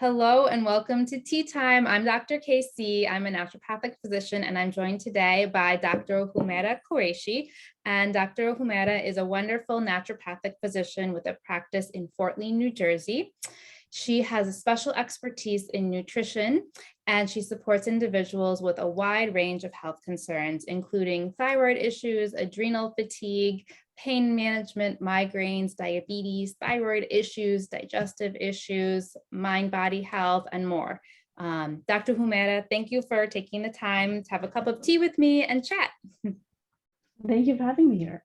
Hello and welcome to Tea Time. I'm Dr. KC. I'm a naturopathic physician and I'm joined today by Dr. Humaira Quraishi. And Dr. Humaira is a wonderful naturopathic physician with a practice in Fort Lee, New Jersey. She has a special expertise in nutrition and she supports individuals with a wide range of health concerns, including thyroid issues, adrenal fatigue, pain management, migraines, diabetes, thyroid issues, digestive issues, mind-body health, and more. Dr. Humaira, thank you for taking the time to have a cup of tea with me and chat. Thank you for having me here.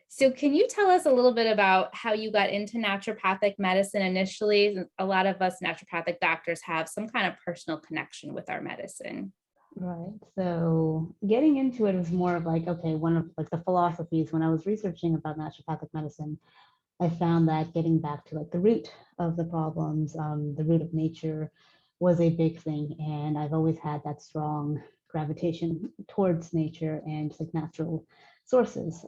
So can you tell us a little bit about how you got into naturopathic medicine initially? A lot of us naturopathic doctors have some kind of personal connection with our medicine. Right. So getting into it was more of like, okay, one of like the philosophies when I was researching about naturopathic medicine, I found that getting back to like the root of the problems, the root of nature was a big thing. And I've always had that strong gravitation towards nature and just like natural sources.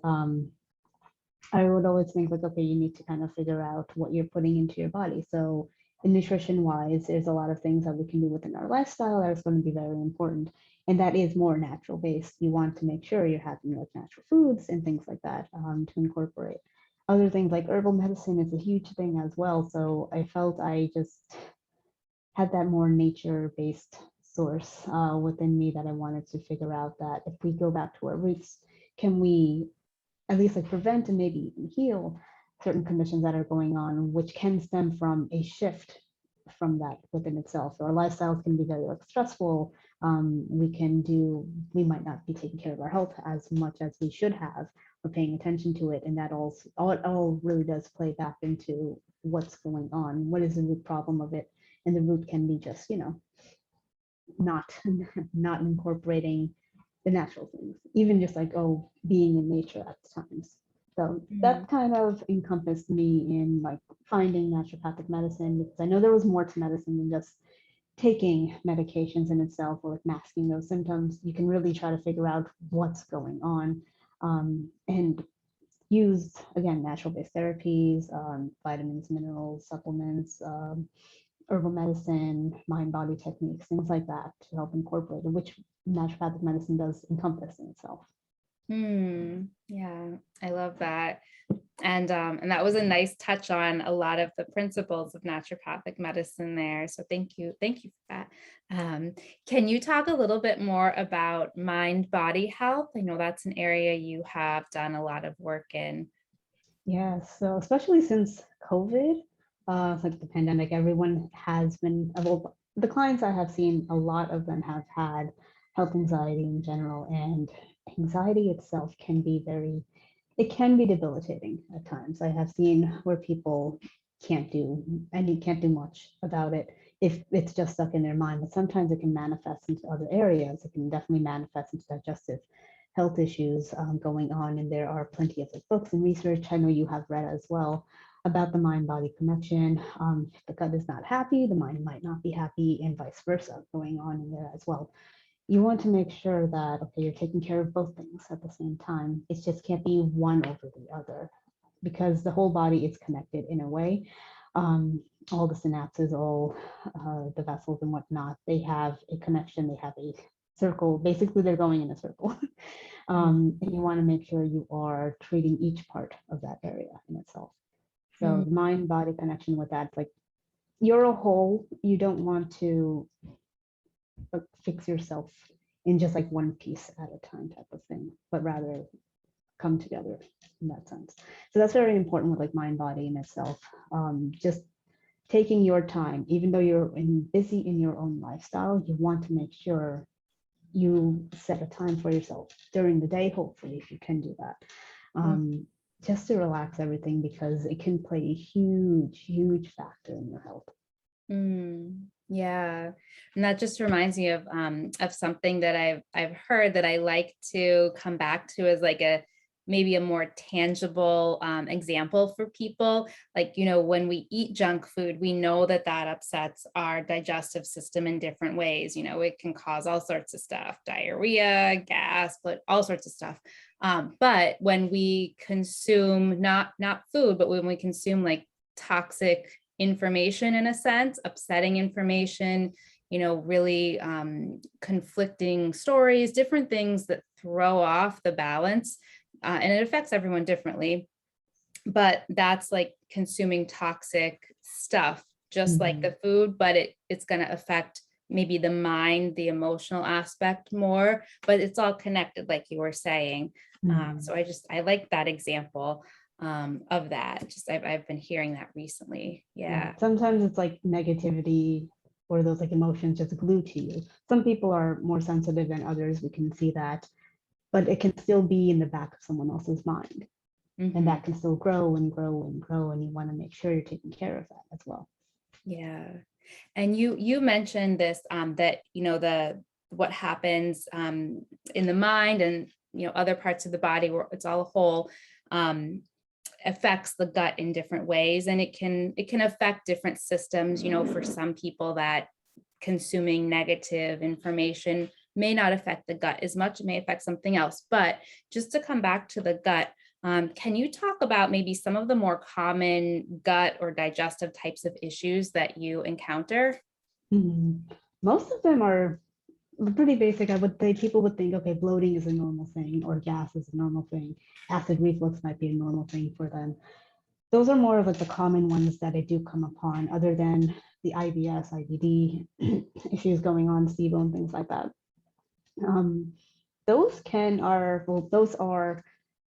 I would always think like, okay, you need to kind of figure out what you're putting into your body. So in nutrition wise, there's a lot of things that we can do within our lifestyle that is going to be very important. And that is more natural based. You want to make sure you're having like natural foods and things like that to incorporate. Other things like herbal medicine is a huge thing as well. So I felt I just had that more nature based source within me that I wanted to figure out that if we go back to our roots, can we at least like prevent and maybe even heal certain conditions that are going on, which can stem from a shift from that within itself. So our lifestyles can be very like stressful. We might not be taking care of our health as much as we should have or paying attention to it. And that all really does play back into what's going on. What is the root problem of it? And the root can be just, not not incorporating the natural things, even just like, oh, being in nature at times. So that kind of encompassed me in like finding naturopathic medicine, because I know there was more to medicine than just taking medications in itself or like masking those symptoms. You can really try to figure out what's going on and use, again, natural-based therapies, vitamins, minerals, supplements, herbal medicine, mind-body techniques, things like that to help incorporate it, which naturopathic medicine does encompass in itself. Yeah, I love that. And that was a nice touch on a lot of the principles of naturopathic medicine there. So thank you for that. Can you talk a little bit more about mind-body health? I know that's an area you have done a lot of work in. Yeah, so especially since COVID, like the pandemic, everyone has been, well, the clients I have seen, a lot of them have had health anxiety in general, and anxiety itself can be it can be debilitating at times. I have seen where people can't do much about it if it's just stuck in their mind, but sometimes it can manifest into other areas. It can definitely manifest into digestive health issues going on, and there are plenty of like, books and research I know you have read as well about the mind-body connection. If the gut is not happy, the mind might not be happy, and vice versa going on in there as well. You want to make sure that, okay, you're taking care of both things at the same time. It just can't be one over the other, because the whole body is connected in a way. All the synapses, all the vessels and whatnot, they have a connection, they have a circle. Basically, they're going in a circle. And you want to make sure you are treating each part of that area in itself. So the mind-body connection with that, like you're a whole, you don't want to fix yourself in just like one piece at a time type of thing, but rather come together in that sense. So that's very important with like mind body in itself. Just taking your time, even though you're busy in your own lifestyle, you want to make sure you set a time for yourself during the day, hopefully, if you can do that. Just to relax everything, because it can play a huge factor in your health. Yeah, and that just reminds me of something that I've heard that I like to come back to as like maybe a more tangible example for people. Like, when we eat junk food, we know that upsets our digestive system in different ways. It can cause all sorts of stuff, diarrhea, gas, but all sorts of stuff. But when we consume not food, but when we consume like toxic information in a sense, upsetting information, really conflicting stories, different things that throw off the balance. And it affects everyone differently. But that's like consuming toxic stuff, just like the food, but it's going to affect maybe the mind, the emotional aspect more, but it's all connected, like you were saying. So I like that example of that. Just I've been hearing that recently. Yeah. Sometimes it's like negativity or those like emotions just glue to you. Some people are more sensitive than others. We can see that, but it can still be in the back of someone else's mind. And that can still grow and grow and grow. And you want to make sure you're taking care of that as well. Yeah. And you mentioned this, that, what happens in the mind and, other parts of the body where it's all a whole, affects the gut in different ways. And it can affect different systems, for some people that consuming negative information may not affect the gut as much. It may affect something else. But just to come back to the gut, can you talk about maybe some of the more common gut or digestive types of issues that you encounter? Most of them are pretty basic. I would say people would think, okay, bloating is a normal thing, or gas is a normal thing. Acid reflux might be a normal thing for them. Those are more of like the common ones that I do come upon, other than the IBS, IBD issues going on, SIBO and things like that. Those are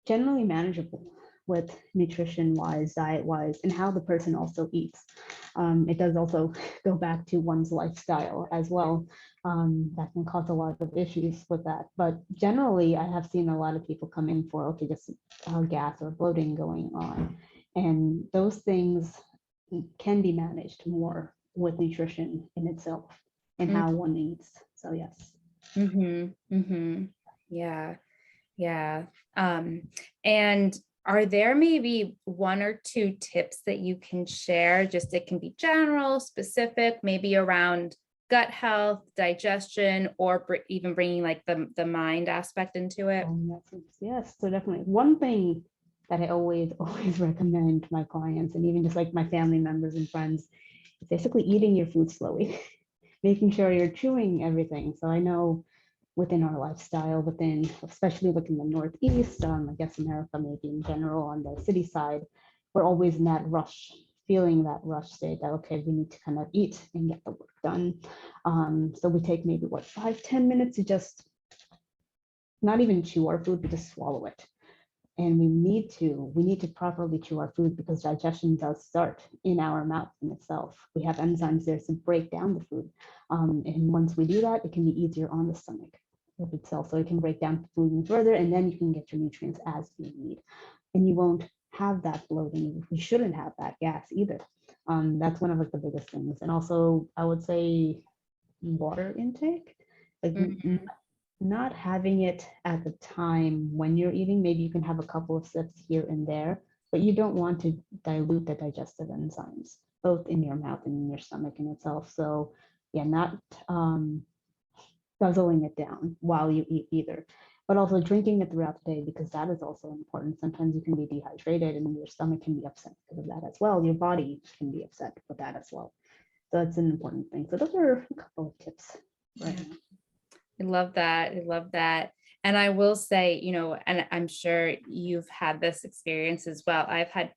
generally manageable with nutrition wise, diet wise, and how the person also eats. It does also go back to one's lifestyle as well. That can cause a lot of issues with that. But generally, I have seen a lot of people come in for, okay, just gas or bloating going on. And those things can be managed more with nutrition in itself and how one eats. So yes. Yeah. Yeah. And are there maybe one or two tips that you can share? Just it can be general, specific, maybe around gut health, digestion, or even bringing like the mind aspect into it. Yes, so definitely. One thing that I always recommend to my clients, and even just like my family members and friends, is basically eating your food slowly, making sure you're chewing everything. So I know within our lifestyle, especially within the Northeast, I guess America maybe in general on the city side, we're always in that rush, feeling that rush state that, okay, we need to kind of eat and get the work done. So we take maybe 5-10 minutes to just not even chew our food, but just swallow it. And we need to properly chew our food, because digestion does start in our mouth in itself. We have enzymes there to break down the food. And once we do that, it can be easier on the stomach of itself. So it can break down the food even further, and then you can get your nutrients as you need. And you won't have that bloating. You shouldn't have that gas either. That's one of like the biggest things. And also, I would say water intake. Like not having it at the time when you're eating. Maybe you can have a couple of sips here and there, but you don't want to dilute the digestive enzymes, both in your mouth and in your stomach in itself. So yeah, not guzzling it down while you eat either, but also drinking it throughout the day, because that is also important. Sometimes you can be dehydrated and your stomach can be upset because of that as well. Your body can be upset with that as well. So that's an important thing. So those are a couple of tips right now. I love that. I love that. And I will say, and I'm sure you've had this experience as well. I've had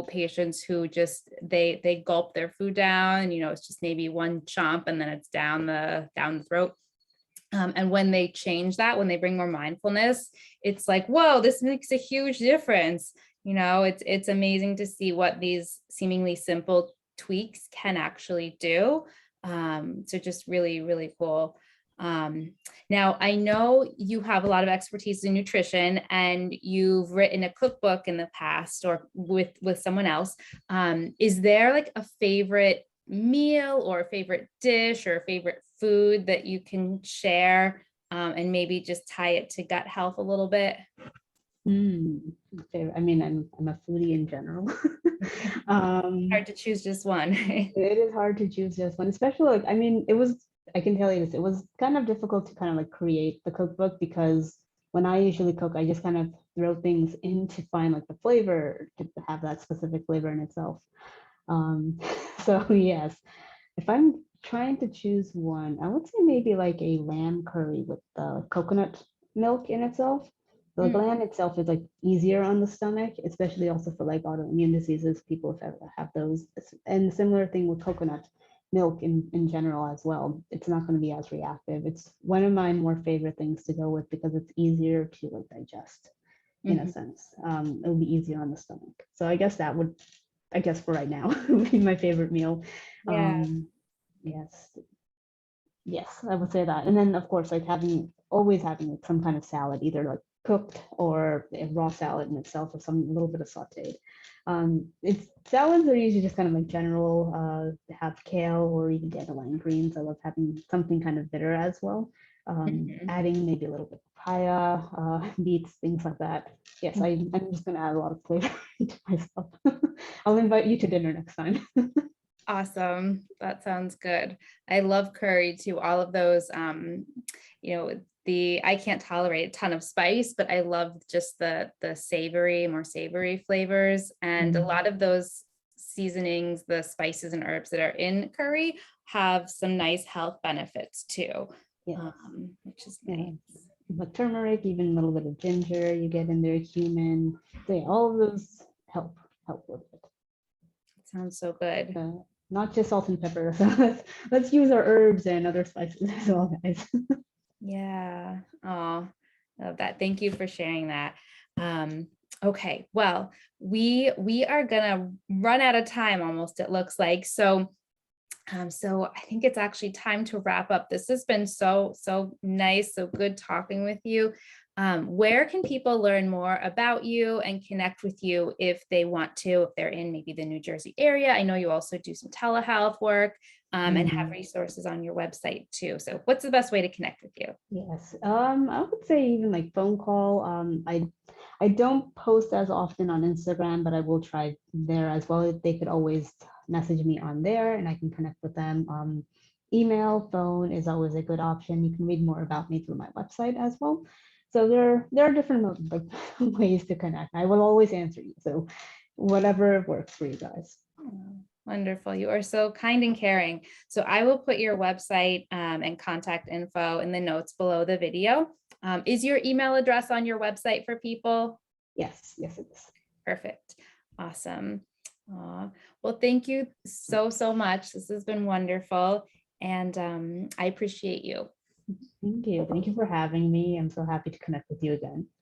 patients who just, they gulp their food down, it's just maybe one chomp and then it's down the throat. And when they change that, when they bring more mindfulness, it's like, whoa, this makes a huge difference. It's amazing to see what these seemingly simple tweaks can actually do. So just really, really cool. Now, I know you have a lot of expertise in nutrition, and you've written a cookbook in the past, or with someone else. Is there like a favorite meal or a favorite dish or a favorite food that you can share, and maybe just tie it to gut health a little bit? I mean, I'm a foodie in general. Hard to choose just one. It is hard to choose just one, especially like, I can tell you this, it was kind of difficult to kind of like create the cookbook, because when I usually cook, I just kind of throw things in to find like the flavor, to have that specific flavor in itself. So yes, if I'm trying to choose one, I would say maybe like a lamb curry with the coconut milk in itself. The Mm, lamb itself is like easier on the stomach, especially also for like autoimmune diseases, people have those. And similar thing with coconut milk in general as well. It's not going to be as reactive. It's one of my more favorite things to go with because it's easier to like digest in a mhm. sense. It'll be easier on the stomach. So I guess that would, I guess for right now, would be my favorite meal. Yeah. Yes, yes, I would say that. And then of course, like always having like some kind of salad, either like cooked or a raw salad in itself, or some little bit of sauteed. It's salads are usually just kind of like general, have kale or even dandelion greens. I love having something kind of bitter as well. Mhm. Adding maybe a little bit of papaya, beets, things like that. Yes, I'm just gonna add a lot of flavor into myself. I'll invite you to dinner next time. Awesome. That sounds good. I love curry too. All of those, I can't tolerate a ton of spice, but I love just the savory, more savory flavors. And a Mm, lot of those seasonings, the spices and herbs that are in curry have some nice health benefits too, yes. which is Yeah, nice. but turmeric, even a little bit of ginger, you get in there, cumin. So yeah, all of those help with it. Sounds so good. Not just salt and pepper. So let's use our herbs and other spices as well, guys. Yeah. Oh, love that. Thank you for sharing that. Um, okay. Well, we are gonna run out of time almost, it looks like. So I think it's actually time to wrap up. This has been so nice, so good talking with you. Where can people learn more about you and connect with you if they want to, if they're in maybe the New Jersey area? I know you also do some telehealth work, and have Mhm. resources on your website too. So what's the best way to connect with you? Yes, I would say even like phone call. I don't post as often on Instagram, but I will try there as well. They could always message me on there, and I can connect with them. Email, phone is always a good option. You can read more about me through my website as well. So there are different like, ways to connect. I will always answer you. So whatever works for you guys. Oh, wonderful. You are so kind and caring. So I will put your website and contact info in the notes below the video. Is your email address on your website for people? Yes, yes, it is. Perfect. Awesome. Well, thank you so much. This has been wonderful. And I appreciate you. Thank you. Thank you for having me. I'm so happy to connect with you again.